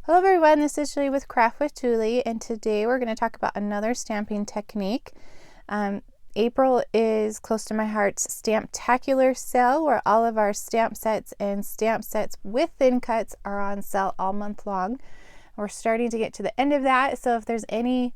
Hello everyone, this is Julie with Craft with Julie, and today we're going to talk about another stamping technique. April is close to my heart's Stamptacular sale, where all of our stamp sets and stamp sets with thin cuts are on sale all month long. We're starting to get to the end of that, so if there's any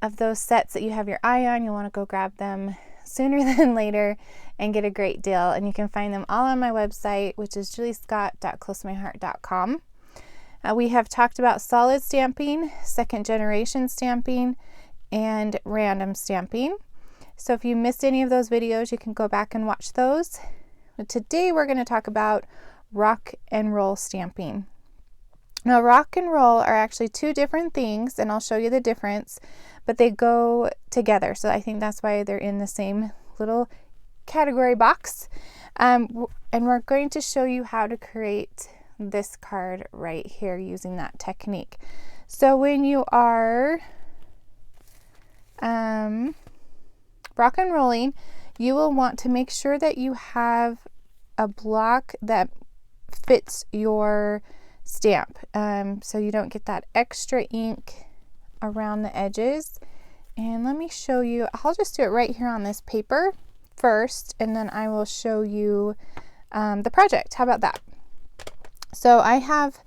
of those sets that you have your eye on, you'll want to go grab them sooner than later and get a great deal. And you can find them all on my website, which is juliescott.closetomyheart.com. We have talked about solid stamping, second generation stamping, and random stamping. So if you missed any of those videos, you can go back and watch those. But today we're going to talk about rock and roll stamping. Now, rock and roll are actually two different things, and I'll show you the difference, but they go together. So I think that's why they're in the same little category box. And we're going to show you how to create this card right here using that technique. So when you are rock and rolling, you will want to make sure that you have a block that fits your stamp, so you don't get that extra ink around the edges. And let me show you, I'll just do it right here on this paper first, and then I will show you the project. How about that? So I have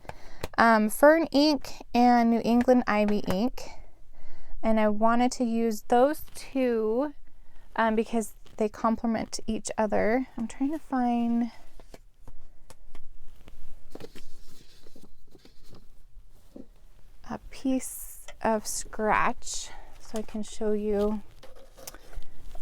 Fern Ink and New England Ivy ink, and I wanted to use those two because they complement each other. I'm trying to find a piece of scratch so I can show you.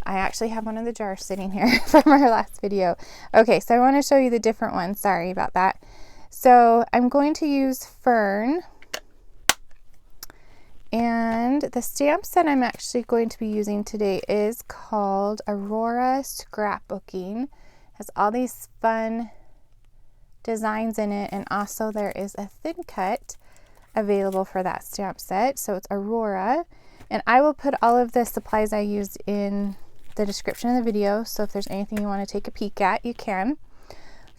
I actually have one of the jars sitting here from our last video. Okay, so I want to show you the different ones. Sorry about that. So I'm going to use Fern, and the stamps that I'm actually going to be using today is called Aurora Scrapbooking. It has all these fun designs in it, and also there is a thin cut available for that stamp set. So it's Aurora, and I will put all of the supplies I used in the description of the video, so if there's anything you want to take a peek at, you can.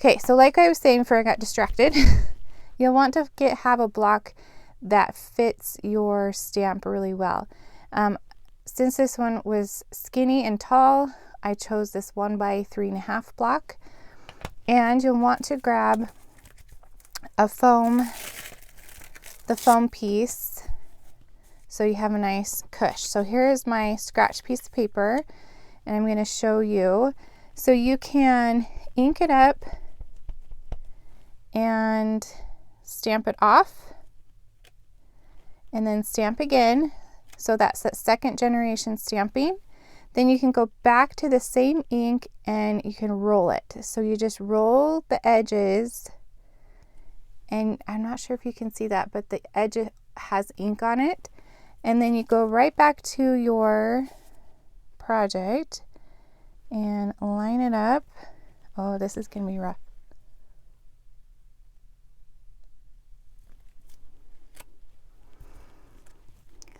Okay, so like I was saying before I got distracted, you'll want to have a block that fits your stamp really well. Since this one was skinny and tall, I chose this 1 by 3.5 block. And you'll want to grab the foam piece so you have a nice cush. So here is my scratch piece of paper, and I'm going to show you. So you can ink it up and stamp it off, and then stamp again. So that's that second generation stamping. Then you can go back to the same ink and you can roll it. So you just roll the edges, and I'm not sure if you can see that, but the edge has ink on it. And then you go right back to your project and line it up. Oh, this is going to be rough.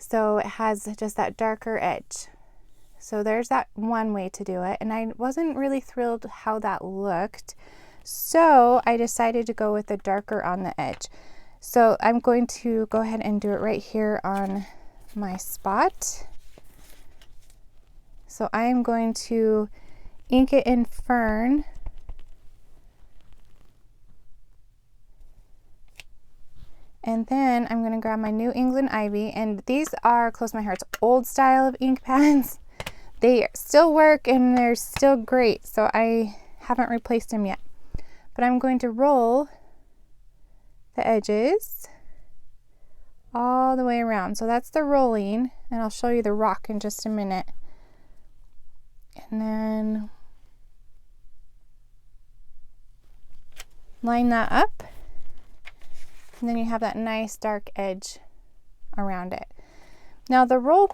So it has just that darker edge. So there's that one way to do it, and I wasn't really thrilled how that looked, so I decided to go with the darker on the edge. So I'm going to go ahead and do it right here on my spot. So I am going to ink it in Fern, and then I'm going to grab my New England Ivy, and these are Close My Heart's old style of ink pads. They still work and they're still great, so I haven't replaced them yet. But I'm going to roll the edges all the way around. So that's the rolling, and I'll show you the rock in just a minute. And then line that up, and then you have that nice dark edge around it. Now the roll,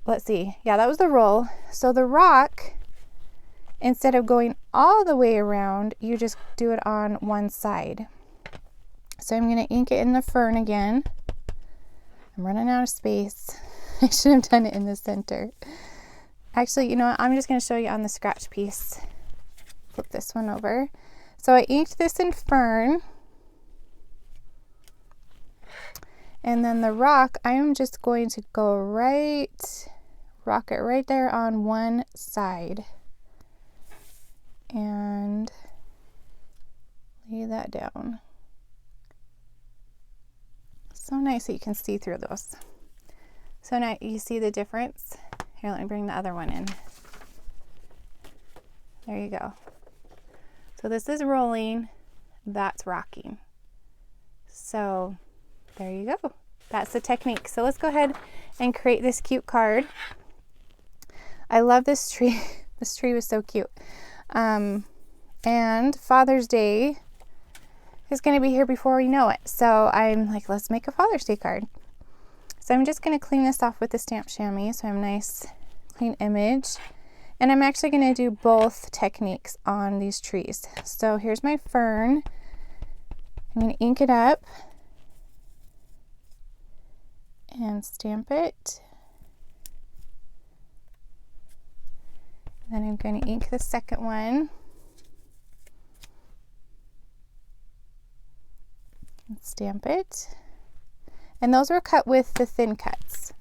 let's see, yeah, that was the roll. So the rock, instead of going all the way around, you just do it on one side. So I'm going to ink it in the Fern again. I'm running out of space. I should have done it in the center. Actually, you know what? I'm just going to show you on the scratch piece. Flip this one over. So I inked this in Fern, And then the rock, I am just going to go rock it right there on one side. And lay that down. So nice that you can see through those. So now you see the difference? Here, let me bring the other one in. There you go. So this is rolling, that's rocking. So there you go. That's the technique. So let's go ahead and create this cute card. I love this tree. This tree was so cute. And Father's Day is going to be here before we know it. So I'm like, let's make a Father's Day card. So I'm just going to clean this off with the stamp chamois so I have a nice clean image. And I'm actually going to do both techniques on these trees. So here's my fern. I'm going to ink it up and stamp it. Then I'm going to ink the second one. And stamp it. And those were cut with the thin cuts.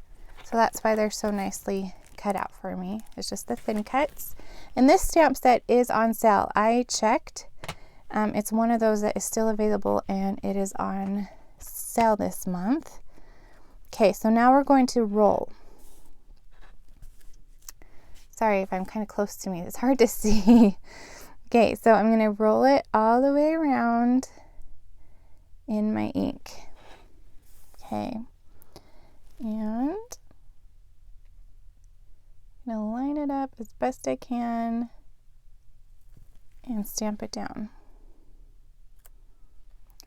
So that's why they're so nicely cut out for me. It's just the thin cuts. And this stamp set is on sale. I checked. It's one of those that is still available and it is on sale this month. Okay, so now we're going to roll. Sorry if I'm kind of close to me. It's hard to see. Okay, so I'm going to roll it all the way around in my ink. Okay, and I'm going to line it up as best I can and stamp it down.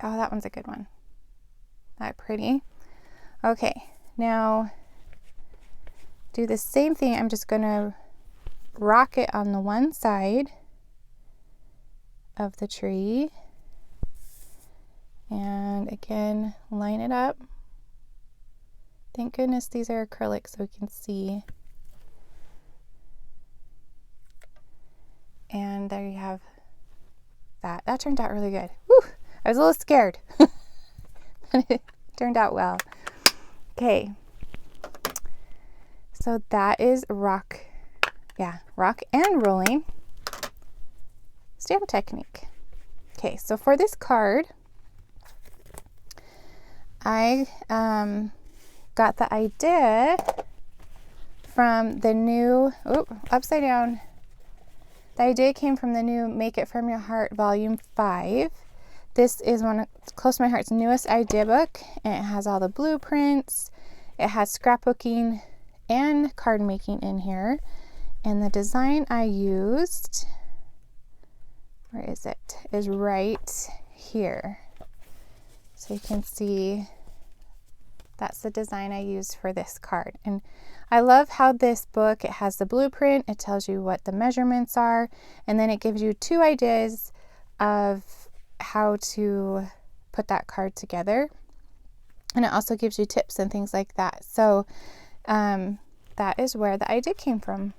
Oh, that one's a good one. That pretty. Okay, now do the same thing. I'm just going to rock it on the one side of the tree. And again, line it up. Thank goodness these are acrylic so we can see. And there you have that. That turned out really good. Whew, I was a little scared, but it turned out well. Okay, so that is rock and rolling stamp technique. Okay, so for this card, I got the idea from the new, upside down. The idea came from the new Make It From Your Heart Volume 5. This is one of Close to My Heart's newest idea book, and it has all the blueprints. It has scrapbooking and card making in here. And the design I used, where is it? Is right here. So you can see that's the design I used for this card. And I love how this book, it has the blueprint, it tells you what the measurements are, and then it gives you 2 ideas of how to put that card together. And it also gives you tips and things like that. So that is where the idea came from,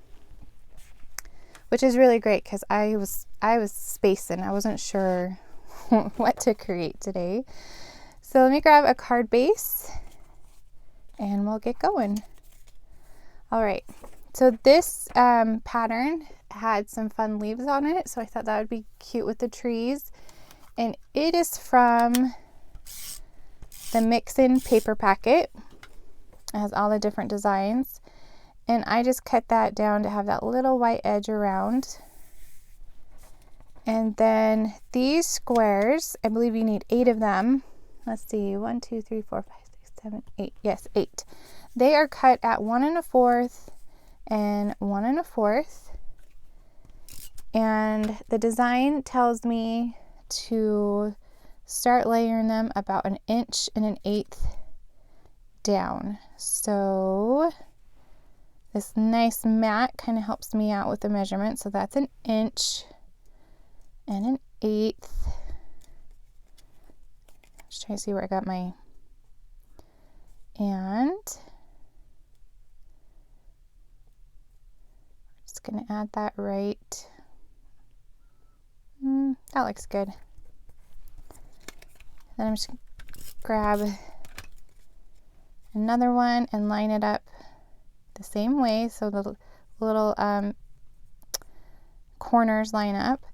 which is really great because I was spacing. I wasn't sure what to create today. So let me grab a card base and we'll get going. All right, so this pattern had some fun leaves on it, so I thought that would be cute with the trees. And it is from the Mix-In paper packet. It has all the different designs. And I just cut that down to have that little white edge around. And then these squares, I believe you need 8 of them. Let's see, 1, 2, 3, 4, 5, 6, 7, 8. Yes, 8. They are cut at 1 1/4 and 1 1/4. And the design tells me to start layering them about 1 1/8 inches down. So this nice mat kind of helps me out with the measurement. So that's 1 inch and 1/8. Just trying to see where I got my, and just going to add that right. That looks good. Then I'm just going to grab another one and line it up the same way so the little corners line up.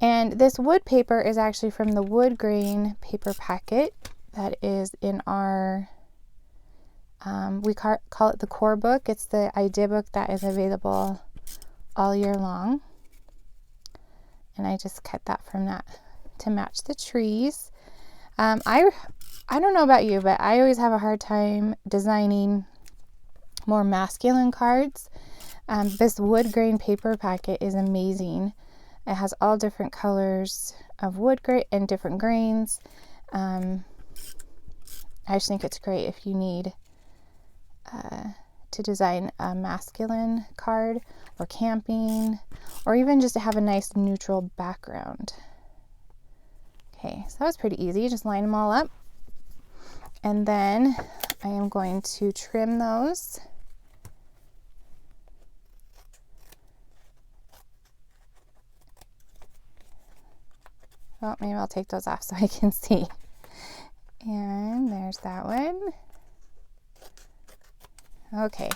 And this wood paper is actually from the wood grain paper packet that is in our we call it the core book. It's the idea book that is available all year long, and I just cut that from that to match the trees. I don't know about you, but I always have a hard time designing more masculine cards. This wood grain paper packet is amazing. It has all different colors of wood grain and different grains. I just think it's great if you need to design a masculine card or camping, or even just to have a nice neutral background. Okay, so that was pretty easy. Just line them all up. And then I am going to trim those. Well, maybe I'll take those off so I can see. And there's that one. Okay.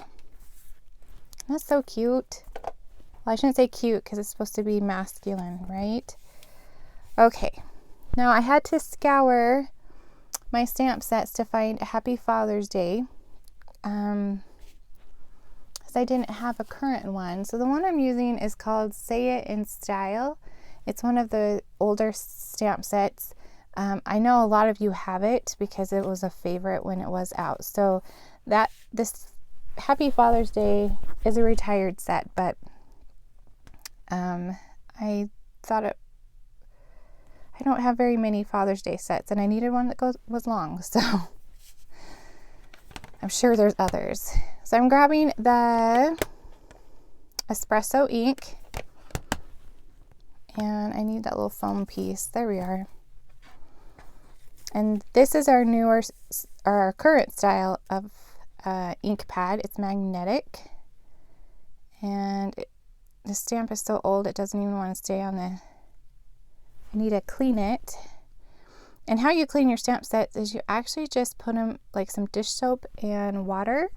That's so cute. Well, I shouldn't say cute because it's supposed to be masculine, right? Okay. Now I had to scour my stamp sets to find a Happy Father's Day. Because I didn't have a current one. So the one I'm using is called Say It in Style. It's one of the older stamp sets. I know a lot of you have it because it was a favorite when it was out. So this Happy Father's Day is a retired set, but I thought I don't have very many Father's Day sets, and I needed one that was long, so I'm sure there's others. So I'm grabbing the Espresso Ink, and I need that little foam piece. There we are. And this is our current style of ink pad. It's magnetic, and the stamp is so old it doesn't even want to stay on the. I need to clean it. And how you clean your stamp sets is you actually just put them like some dish soap and water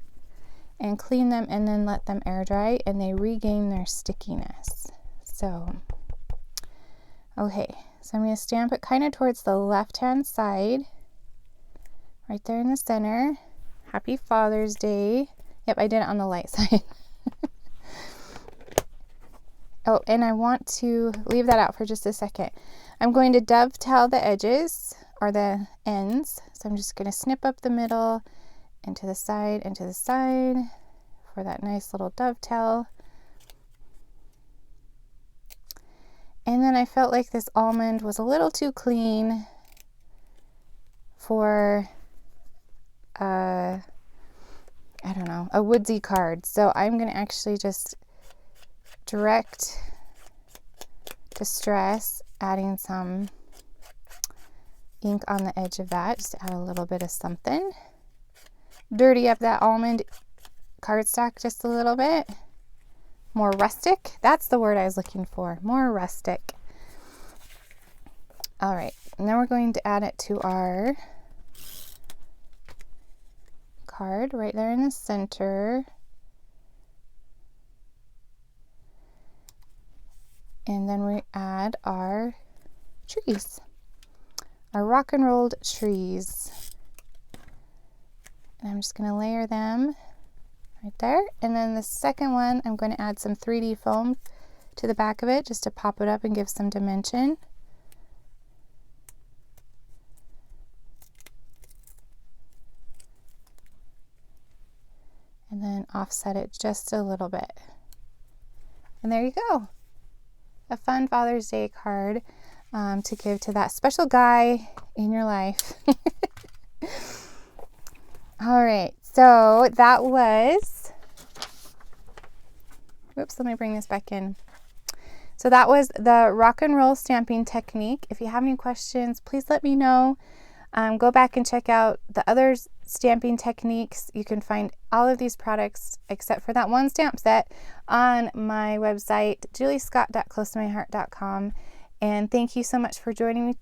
and clean them, and then let them air dry, and they regain their stickiness. So okay, so I'm going to stamp it kind of towards the left hand side, right there in the center. Happy Father's Day. Yep, I did it on the light side. Oh, and I want to leave that out for just a second. I'm going to dovetail the edges, or the ends. So I'm just going to snip up the middle and to the side for that nice little dovetail. And then I felt like this almond was a little too clean for I don't know, a woodsy card. So I'm going to actually just direct distress, adding some ink on the edge of that, just to add a little bit of something. Dirty up that almond cardstock just a little bit. More rustic. That's the word I was looking for. More rustic. All right, and then we're going to add it to our card right there in the center. And then we add our trees, our rock and rolled trees. And I'm just going to layer them right there. And then the second one, I'm going to add some 3D foam to the back of it just to pop it up and give some dimension. And then offset it just a little bit. And there you go. A fun Father's Day card to give to that special guy in your life. All right, so that was, whoops, let me bring this back in. So that was the rock and roll stamping technique. If you have any questions, please let me know. Go back and check out the other stamping techniques. You can find all of these products except for that one stamp set on my website, juliescott.closetomyheart.com. And thank you so much for joining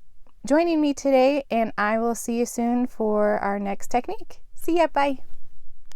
me today, and I will see you soon for our next technique. See ya, bye.